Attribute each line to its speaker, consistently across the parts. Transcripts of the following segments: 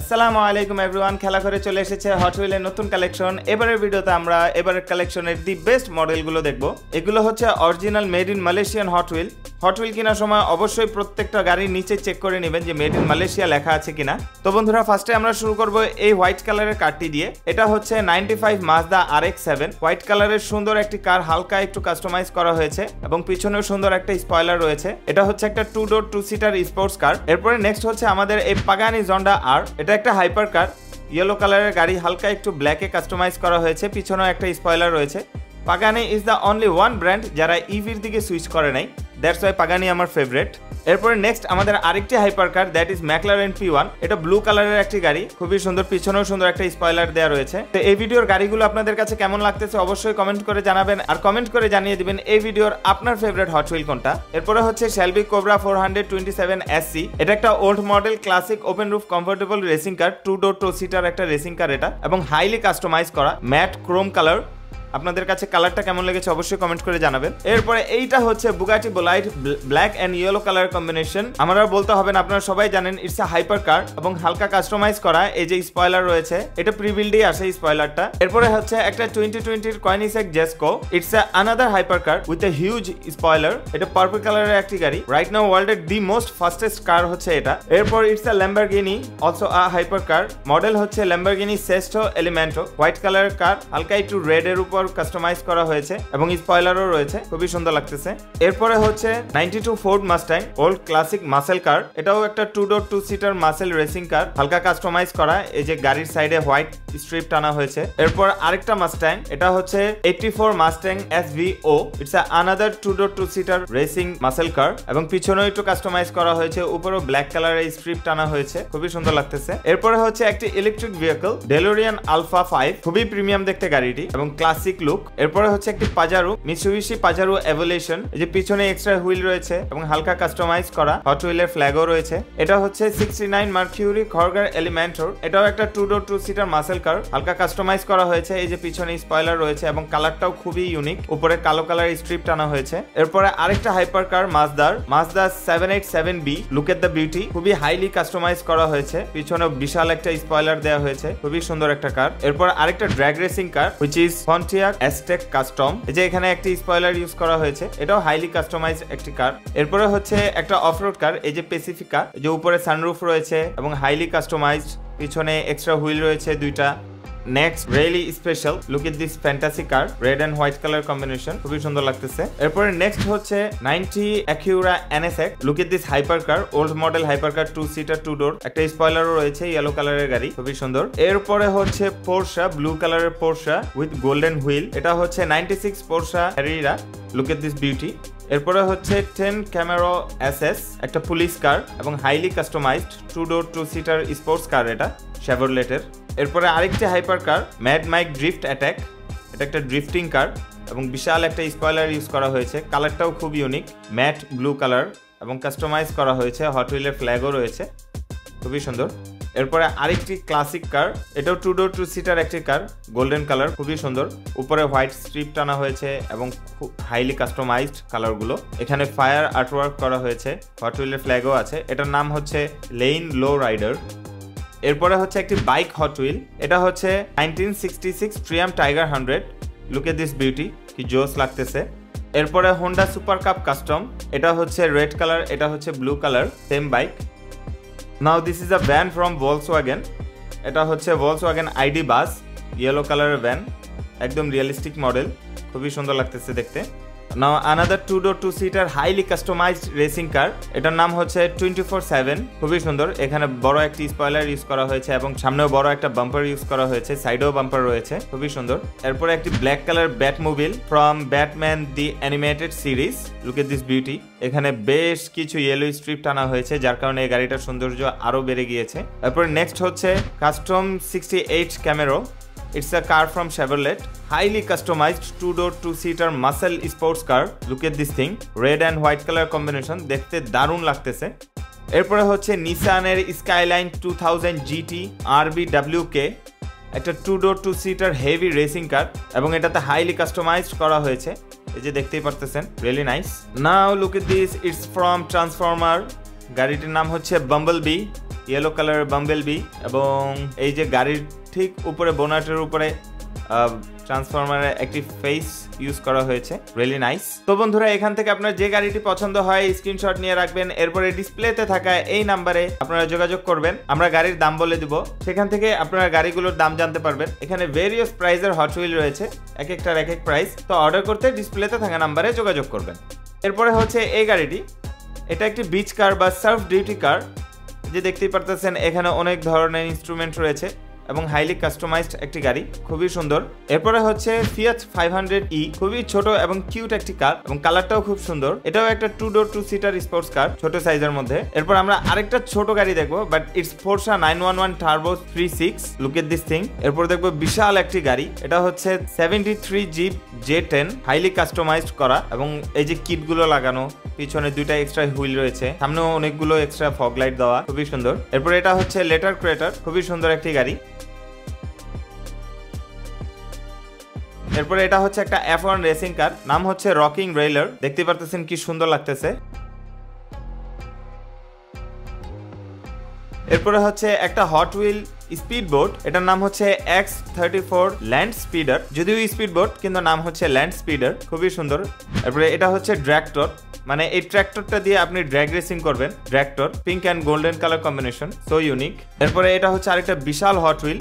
Speaker 1: আসসালামু আলাইকুম এভরিওয়ান, খেলা করে চলে এসেছে হট হুইলের নতুন কালেকশন। এবারের ভিডিওতে আমরা এবারের কালেকশনের দি বেস্ট মডেলগুলো দেখব। এগুলো হচ্ছে original made in Malaysian hot wheel. Hot wheel কেনার সময় অবশ্যই প্রত্যেকটা গাড়ির নিচে চেক করে নেবেন যে মেড ইন মালয়েশিয়া লেখা আছে কিনা। তো বন্ধুরা, ফার্স্টে আমরা শুরু করব এই হোয়াইট কালারের কারটি দিয়ে। এটা হচ্ছে 95 মাজদা RX-7 হোয়াইট কালারের সুন্দর একটি কার, হালকা একটু কাস্টমাইজ করা হয়েছে এবং পিছনেও সুন্দর একটা স্পয়লার রয়েছে। এটা হচ্ছে একটা 2 ডোর 2 সিটার স্পোর্টস কার। এরপরে নেক্সট হচ্ছে আমাদের এই পাগানি জন্ডা আর। এটা একটা হাইপার কার, ইয়েলো কালারের গাড়ি, হালকা একটু ব্ল্যাকে কাস্টমাইজ করা হয়েছে, পিছনেও একটা স্পয়লার রয়েছে। Pagani is the only one brand যারা ইভির দিকে সুইচ করে নাই, দ্যাটস ওয়াই পাগানি আমার ফেভারিট। এরপরে নেক্সট আমাদের আরেকটি hyper car, that is McLaren P1। এটা ব্লু কালারের একটি গাড়ি, খুবই সুন্দর, পিছনেও সুন্দর একটা স্পয়লার দেওয়া রয়েছে। তো এই ভিডিওর গাড়িগুলো আপনাদের কাছে কেমন লাগতেছে অবশ্যই কমেন্ট করে জানাবেন, আর কমেন্ট করে জানিয়ে দিবেন এই ভিডিওর আপনার ফেভারিট হট হুইল কোনটা। এরপরে হচ্ছে শেলবি কোবরা 427 SC। এটা একটা old model classic open roof comfortable racing car, 2 door 2 seater একটা রেসিং কার এটা, এবং হাইলি কাস্টমাইজ করা ম্যাট ক্রোম কালার। আপনাদের কাছে কালারটা কেমন লেগেছে অবশ্যই কমেন্ট করে জানাবেন। এরপরে এইটা হচ্ছে Bugatti Bolide black and yellow colour combination. আমরা বলতে হবে না, আপনারা সবাই জানেন ইটস আ হাইপার কার এবং হালকা কাস্টমাইজ করা। এই যে স্পয়লার রয়েছে, এটা প্রিবিল্ডই আসে স্পয়লারটা। এরপরে হচ্ছে একটা 2020 Koenigsegg Jesko. It's a another hyper car with a huge spoiler. এটা পার্পল কালারের একটি গাড়ি, রাইট নাও ওয়ার্ল্ডের দি মোস্ট ফাস্টেস্ট কার হচ্ছে এটা। এরপর it's a Lamborghini, also a hyper car. Model হচ্ছে ল্যাম্বরগিনি সেস্টো এলিমেন্টো, হোয়াইট কালারের কার, হালকা একটু রেড এর উপর কাস্টমাইজ করা হয়েছে এবং স্পয়লারও রয়েছে, খুবই সুন্দর লাগতেছে। এরপরে হচ্ছে 92 Ford Mustang old classic muscle কার। এটাও একটা 2 door 2 seater muscle racing car, হালকা কাস্টমাইজ করা। এই যে গাড়ির সাইডে হোয়াইট স্ট্রিপ টানা হয়েছে। এরপর আরেকটা মাস্ট্যাং, এটা হচ্ছে 84 Mustang SVO। It's another 2 door 2 seater racing muscle car এবং পিছনেও একটু কাস্টমাইজ করা হয়েছে, উপরেও ব্ল্যাক কালারের স্ট্রিপ টানা হয়েছে, খুবই সুন্দর লাগতেছে। এরপরে হচ্ছে একটি ইলেকট্রিক ভেহিকল ডেলোরিয়ান আলফা 5, খুবই প্রিমিয়াম দেখতে গাড়িটি এবং ক্লাসিক লুক। এরপরে হচ্ছে একটি পাজারো মিৎসুবিশি পাজারো এভোলিউশন। এই যে পিছনে এক্সট্রা হুইল রয়েছে এবং হালকা কাস্টমাইজ করা হট হুইলের ফ্ল্যাগও রয়েছে। এটা হচ্ছে 69 মার্কিউরি খরগার এলিমেন্টর। এটাও একটা 2 ডোর 2 সিটার মাসেল কার, হালকা কাস্টমাইজ করা হয়েছে। এই যে পিছনে স্পয়লার রয়েছে এবং কালারটাও খুবই ইউনিক, উপরে কালো কালার স্ট্রিপ টানা হয়েছে। এরপরে আরেকটা hyper car Mazda 787B। Look at the beauty, খুবই হাইলি কাস্টমাইজ করা হয়েছে, পিছনে বিশাল একটা স্পয়লার দেওয়া হয়েছে, খুবই সুন্দর একটা কার। এরপর আরেকটা drag racing car which is Pontiac Aztek custom. এই যে এখানে একটি স্পয়লার ইউজ করা হয়েছে, এটাও হাইলি কাস্টমাইজ একটি কার। এরপরে হচ্ছে একটা অফরোড কার, এই যে পেসিফিকা, যে উপরে সানরুফ রয়েছে এবং হাইলি কাস্টমাইজড, পিছনে এক্সট্রা হুইল রয়েছে দুইটা। Next really special, look at this fantasy car, red and white colour combination, খুবই সুন্দর লাগতেছে। এরপরে নেক্সট হচ্ছে 90 Acura NSX। Look at this hyper car, old model hyper car, 2 seater 2 door, একটা স্পয়লারও রয়েছে, ইয়েলো কালারের গাড়ি, খুবই সুন্দর। এরপরে হচ্ছে পোরশা, ব্লু কালারের পোরশা উইথ গোল্ডেন হুইল। এটা হচ্ছে 96 Porsha হেরিরা, look at this beauty. এরপরে হচ্ছে 10 ক্যামেরো SS, একটা পুলিশ কার এবং highly customised 2 door 2 seater sports car, এটা শেভরলেটের। এরপরে আরেকটি হাইপার কার ম্যাড মাইক ড্রিফট অ্যাটাক। এটা একটা ড্রিফটিং কার এবং বিশাল একটা স্পয়লার ইউজ করা হয়েছে, কালারটাও খুব ইউনিক, ম্যাট ব্লু কালার এবং কাস্টমাইজ করা হয়েছে, হট হুইলের ফ্ল্যাগও রয়েছে, খুবই সুন্দর। এরপরে আরেকটি ক্লাসিক কার, এটাও 2 ডোর 2 সিটার একটি কার, গোল্ডেন কালার, খুবই সুন্দর, উপরে হোয়াইট স্ট্রিপ টানা হয়েছে এবং খুব হাইলি কাস্টমাইজড কালারগুলো। এখানে ফায়ার আর্টওয়ার্ক করা হয়েছে, হট হুইলের ফ্ল্যাগও আছে। এটার নাম হচ্ছে লেইন লো রাইডার। এরপরে হচ্ছে একটি বাইক হট হুইল, এটা হচ্ছে 1966 Triumph Tiger 100। Look at this beauty, কি জোস লাগতেছে। এরপরে হোন্ডা সুপার কাপ কাস্টম, এটা হচ্ছে রেড কালার, এটা হচ্ছে blue colour, same bike. Now this is a van from Volkswagen. এটা হচ্ছে ভলসওয়াগেন ID বাস, ইয়েলো কালারের ভ্যান, একদম রিয়েলিস্টিক মডেল, খুবই সুন্দর লাগতেছে দেখতে। Now another 2 door 2 seater highly customised racing car, এটার নাম হচ্ছে 24/7, খুবই সুন্দর। এখানে বড় একটি স্পয়লার ইউজ করা হয়েছে এবং সামনেও বড় একটা বাম্পার ইউজ করা হয়েছে, সাইডেও বাম্পার রয়েছে, খুবই সুন্দর। এরপরে একটি black colour Batmobile from Batman the animated series, look at this beauty. এখানে বেশ কিছু ইয়েলো স্ট্রিপ টানা হয়েছে, যার কারণে এই গাড়িটার সৌন্দর্য আরো বেড়ে গিয়েছে। এরপরে নেক্সট হচ্ছে custom 68 ক্যামেরো। It's a car from Chevrolet, highly customized 2 door 2 seater muscle sports car. Look at this thing, red and white color combination, দেখতে দারুণ লাগতেছে। এরপরে হচ্ছে নিসানের স্কাইলাইন 2000 GT RBWK, একটা 2 door 2 seater heavy racing car এবং এটাতে highly customised করা হয়েছে, এই যে দেখতেই পারতেছেন, really nice. Now look at this, it's from transformer. গাড়িটির নাম হচ্ছে বাম্বলবি, ইয়েলো কালারের বাম্বেল বি, এবং এই যে গাড়ির ঠিক উপরে বোনাটের উপরে ট্রান্সফরমারের একটি ফেস ইউজ করা হয়েছে, রিয়েলি নাইস। তো বন্ধুরা, এখান থেকে আপনার যে গাড়িটি পছন্দ হয় স্ক্রিনশট নিয়ে রাখবেন, এরপরে ডিসপ্লেতে থাকা এই নাম্বারে আপনারা যোগাযোগ করবেন, আমরা গাড়ির দাম বলে দিব, সেখান থেকে আপনারা গাড়িগুলোর দাম জানতে পারবেন। এখানে ভেরিয়াস প্রাইসের হট হুইল রয়েছে, এক একটার এক এক প্রাইস। তো অর্ডার করতে ডিসপ্লেতে থাকা নাম্বারে যোগাযোগ করবেন। এরপরে হচ্ছে এই গাড়িটি, এটা একটি বিচ কার বা সার্ফ ডিউটি কার, যে দেখতেই পারতেছেন এখানে অনেক ধরনের ইনস্ট্রুমেন্ট রয়েছে এবং হাইলি কাস্টমাইজড একটি গাড়ি, খুবই সুন্দর। এরপরে হচ্ছে ফিয়াট 500e, খুবই ছোট এবং কিউট একটি কার এবং কালারটাও খুব সুন্দর। এটাও একটা 2 ডোর 2 সিটার স্পোর্টস কার, ছোট সাইজের মধ্যে। এরপর আমরা আরেকটা ছোট গাড়ি দেখবো, but it's Porsche 911 Turbo 36, look at this thing. এরপর দেখবো বিশাল একটি গাড়ি, এটা হচ্ছে 73 Jeep J10, হাইলি কাস্টমাইজড করা এবং এই যে কিট গুলো লাগানো, পিছনে দুইটা এক্সট্রা হুইল রয়েছে, সামনেও অনেকগুলো এক্সট্রা ফগ লাইট দেওয়া, খুবই সুন্দর। এরপর এটা হচ্ছে লেটার ক্রেটার, খুবই সুন্দর একটি গাড়ি। এরপরে এটা হচ্ছে একটা F1 রেসিং কার, নাম হচ্ছে রকিং রেইলার, দেখতে পারতেছেন কি সুন্দর লাগতেছে। এরপরে হচ্ছে একটা হট হুইল স্পিড বোট, এটার নাম হচ্ছে X34 ল্যান্ড স্পিডার, যদিও স্পিড বোট কিন্তু নাম হচ্ছে ল্যান্ড স্পিডার, খুবই সুন্দর। এরপরে এটা হচ্ছে ড্র্যাক্টর, মানে এই ট্র্যাক্টরটা দিয়ে আপনি ড্র্যাগ রেসিং করবেন, ড্র্যাক্টর, pink and golden colour combination, so unique. এরপরে এটা হচ্ছে আরেকটা বিশাল Hot Wheel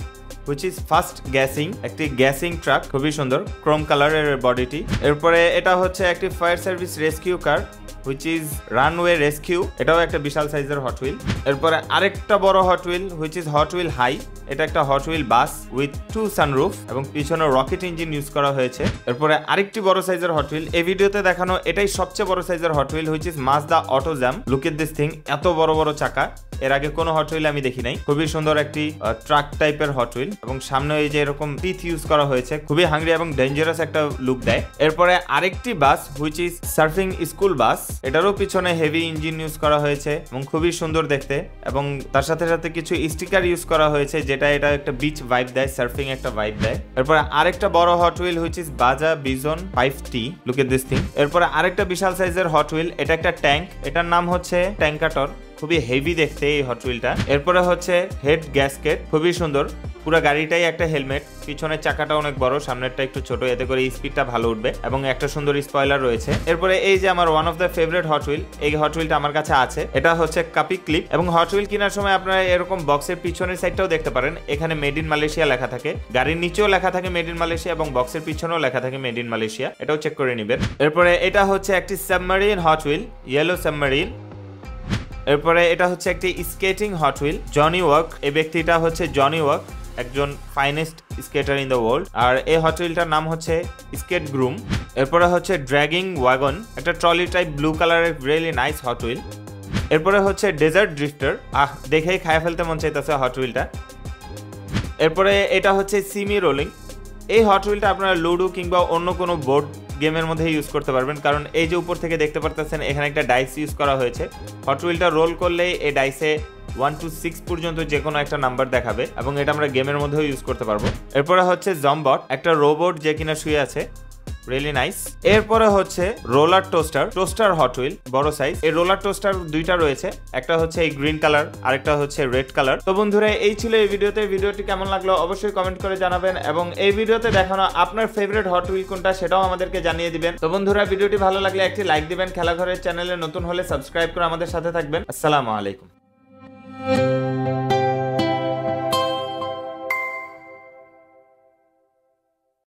Speaker 1: which is fast gassing, একটি গ্যাসিং ট্রাক, খুবই সুন্দর, ক্রোম কালারের বডিটি। এরপরে এটা হচ্ছে একটি fire service rescue car which is runway rescue, এটাও একটা বিশাল সাইজের হট হুইল। এরপরে আরেকটা বড় Hot Wheel which is Hot Wheel high, এটা একটা Hot Wheel bus with 2 sunroof এবং পিছনে রকেট ইঞ্জিন ইউজ করা হয়েছে। এরপরে আরেকটি বড় সাইজের হট হুইল, এই ভিডিওতে দেখানো এটাই সবচেয়ে বড় সাইজের Hot Wheel which is Mazda AutoZam, look at this thing, এত বড় বড় চাকা এর আগে কোনো হট হুইল আমি দেখি নাই, খুবই সুন্দর একটি ট্রাক টাইপের হট হুইল এবং সামনে এই যে এরকম টিথ ইউজ করা হয়েছে, খুবই হাংরি এবং ডেঞ্জারাস একটা লুক দেয়। এরপরে আরেকটি বাস which is surfing school bus, এটারও পিছনে হেভি ইঞ্জিন ইউজ করা হয়েছে এবং খুবই সুন্দর দেখতে, এবং তার সাথে সাথে কিছু স্টিকার ইউজ করা হয়েছে যেটা এটা একটা বিচ ভাইব দেয়, সার্ফিং একটা ভাইব দেয়। এরপরে আরেকটা বড় হট হুইল which is বাজা বিজন 5T, look at this thing. এরপরে আরেকটা বিশাল সাইজের হট হুইল, এটা একটা ট্যাঙ্ক, এটার নাম হচ্ছে ট্যাঙ্কাটর, খুবই হেভি দেখতে এই হট হুইলটা। এরপরে হচ্ছে হেড গ্যাসকেট, খুবই সুন্দর, পুরো গাড়িটাই একটা হেলমেট, পিছনের চাকাটা অনেক বড়, সামনেরটা একটু ছোট, এতে করে স্পিডটা ভালো উঠবে এবং একটা সুন্দর স্পয়লার রয়েছে। এরপরে এই যে আমার one of the favourite hot wheel, এই হট হুইলটা আমার কাছে আছে, এটা হচ্ছে কাপি ক্লিপ, এবং হট হুইল কেনার সময় আপনারা এরকম বক্সের পিছনের সাইডটাও দেখতে পারেন, এখানে মেড ইন মালয়েশিয়া লেখা থাকে, গাড়ির নিচেও লেখা থাকে মেড ইন মালয়েশিয়া এবং বক্সের পিছনেও লেখা থাকে মেড ইন মালয়েশিয়া, এটাও চেক করে নেবেন। এরপরে এটা হচ্ছে একটি submarine hot wheel, yellow submarine. এরপরে এটা হচ্ছে একটি skating hot wheel, Johnny walk, এই ব্যক্তিটা হচ্ছে জনি ওয়াক, একজন ফাইনেস্ট স্কেটার ইন দ্য ওয়ার্ল্ড, আর এই হট হুইলটার নাম হচ্ছে স্কেট গ্রুম। এরপরে হচ্ছে ড্র্যাগিং ওয়াগন, একটা ট্রলি টাইপ ব্লু কালারের রিয়েলি নাইস হট হুইল। এরপরে হচ্ছে ডেজার্ট ড্রিফটার, দেখেই খায় ফেলতে মন চাইতেছে হট হুইলটা। এরপরে এটা হচ্ছে সিমি রোলিং, এই হট হুইলটা আপনারা লুডো কিংবা অন্য কোনো বোর্ড গেমের মধ্যে ইউজ করতে পারবেন, কারণ এই যে উপর থেকে দেখতে পারতেছেন এখানে একটা ডাইস ইউজ করা হয়েছে, হট হুইলটা রোল করলেই এই ডাইসে 1 to 6 পর্যন্ত যে কোনো একটা নাম্বার দেখাবে এবং এটা আমরা গেমের মধ্যেও ইউজ করতে পারবো। এরপরে হচ্ছে জম্বট, একটা রোবট যে কিনা শুয়ে আছে, রিয়েলি নাইস। এরপরে হচ্ছে রোলার টোস্টার হট হুইল, বড় সাইজ, এই রোলার টোস্টার দুইটা রয়েছে, একটা হচ্ছে এই গ্রিন কালার আরেকটা হচ্ছে রেড কালার। তো বন্ধুরা, এই ছিল এই ভিডিওতে, ভিডিওটি কেমন লাগলো অবশ্যই কমেন্ট করে জানাবেন এবং এই ভিডিওতে দেখানো আপনার ফেভারিট হট হুইল কোনটা সেটাও আমাদেরকে জানিয়ে দিবেন। তো বন্ধুরা, ভিডিওটি ভালো লাগলে একটি লাইক দিবেন, খেলাঘরের চ্যানেলে নতুন হলে সাবস্ক্রাইব করে আমাদের সাথে থাকবেন। আসসালামু আলাইকুম।